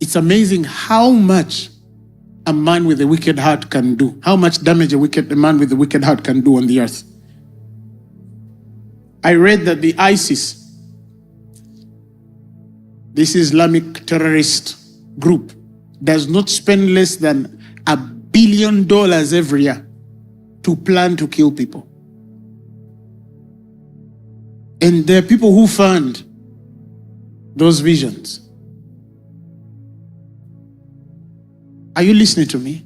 It's amazing how much a man with a wicked heart can do, how much damage a man with a wicked heart can do on the earth. I read that the ISIS, this Islamic terrorist group, does not spend less than $1 billion every year to plan to kill people. And there are people who fund those visions. Are you listening to me?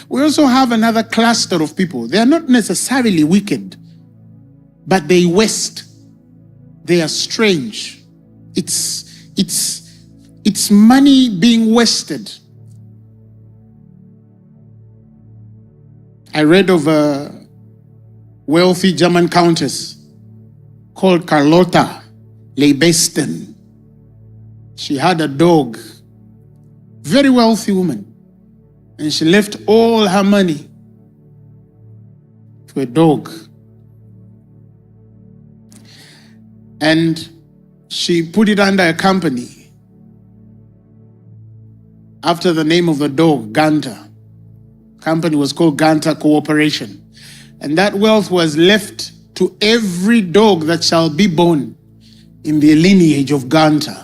We also have another cluster of people. They are not necessarily wicked, but they waste. They are strange. It's money being wasted. I read of a wealthy German countess called Carlotta Leibesten. She had a dog, very wealthy woman, and she left all her money to a dog. And she put it under a company after the name of the dog, Gunter. Company was called Gunter Cooperation. And that wealth was left to every dog that shall be born in the lineage of Gunter.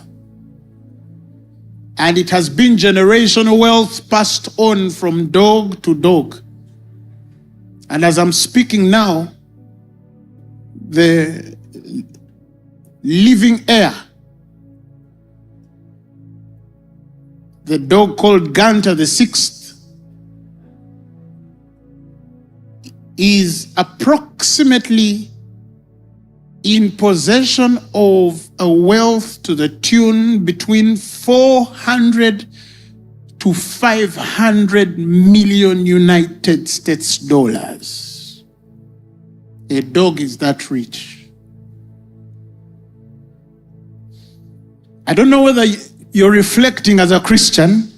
And it has been generational wealth passed on from dog to dog. And as I'm speaking now, the living heir, the dog called Gunter the Sixth, is approximately in possession of a wealth to the tune between 400 to 500 million United States dollars. A dog is that rich. I don't know whether you're reflecting as a Christian,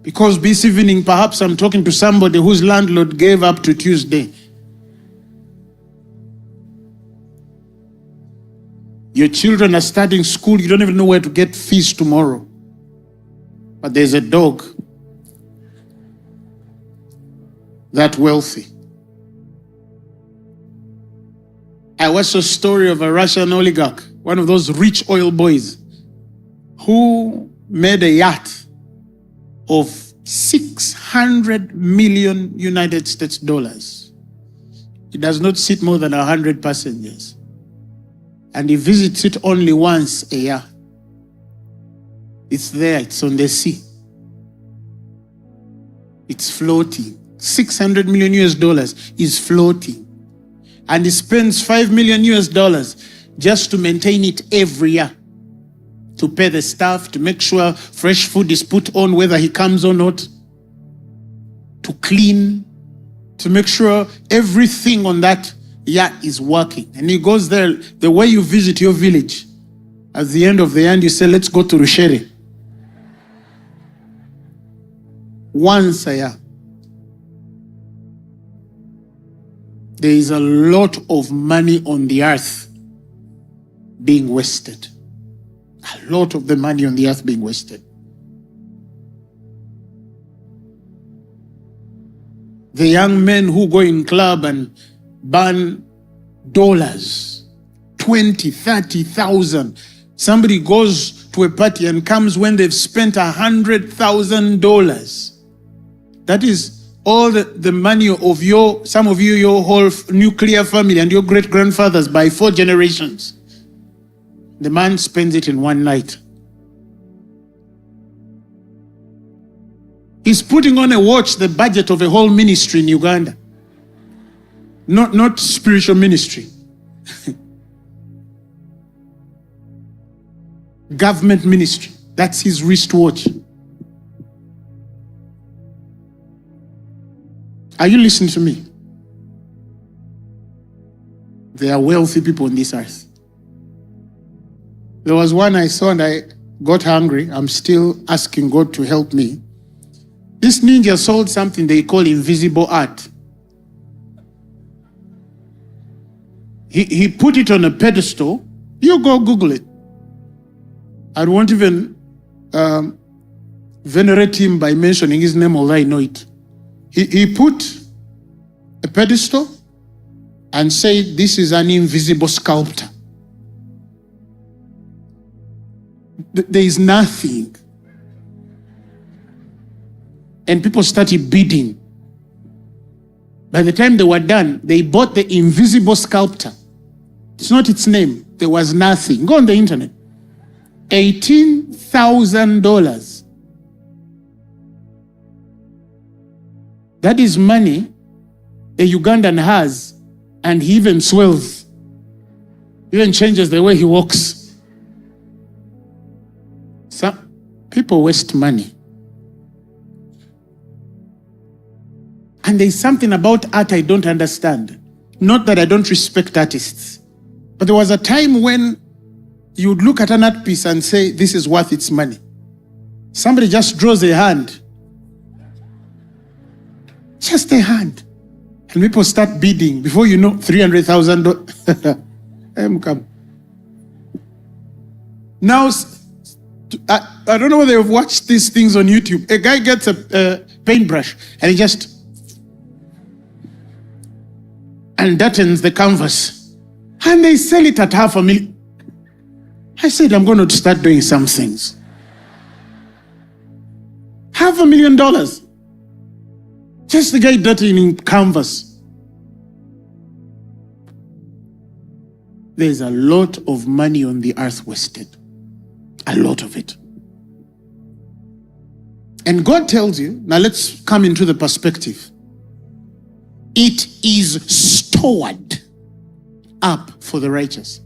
because this evening perhaps I'm talking to somebody whose landlord gave up to Tuesday. Your children are starting school, you don't even know where to get fees tomorrow. But there's a dog that wealthy. I watched a story of a Russian oligarch, one of those rich oil boys, who made a yacht of 600 million United States dollars. It does not sit more than 100 passengers. And he visits it only once a year. It's there, it's on the sea. It's floating. 600 million US dollars is floating. And he spends $5 million US dollars just to maintain it every year. To pay the staff, to make sure fresh food is put on whether he comes or not, to clean, to make sure everything on that yacht is working. And he goes there, the way you visit your village, at the end of the end you say, let's go to Rushere. Once a year. There is a lot of money on the earth being wasted. A lot of the money on the earth being wasted. The young men who go in club and burn dollars, 20, 30,000. Somebody goes to a party and comes when they've spent $100,000. That is all the money of some of you, your whole nuclear family and your great-grandfathers by 4 generations. The man spends it in one night. He's putting on a watch the budget of a whole ministry in Uganda. Not spiritual ministry. Government ministry. That's his wristwatch. Are you listening to me? There are wealthy people on this earth. There was one I saw and I got hungry. I'm still asking God to help me. This ninja sold something they call invisible art. He put it on a pedestal. You go Google it. I won't even venerate him by mentioning his name, although I know it. He put a pedestal and said, this is an invisible sculptor. There is nothing. And people started bidding. By the time they were done, they bought the invisible sculptor. It's not its name. There was nothing. Go on the internet. $18,000. That is money a Ugandan has, and he even swells. Even changes the way he walks. Some people waste money. And there's something about art I don't understand. Not that I don't respect artists, but there was a time when you would look at an art piece and say, this is worth its money. Somebody just draws a hand. Just a hand. And people start bidding. Before you know, $300,000. Come. Now, I don't know whether you've watched these things on YouTube. A guy gets a paintbrush and he just and dartens the canvas. And they sell it at $500,000. I said, I'm going to start doing some things. $500,000. Just the guy dirtying canvas. There's a lot of money on the earth wasted. A lot of it. And God tells you, now let's come into the perspective. It is stored up for the righteous.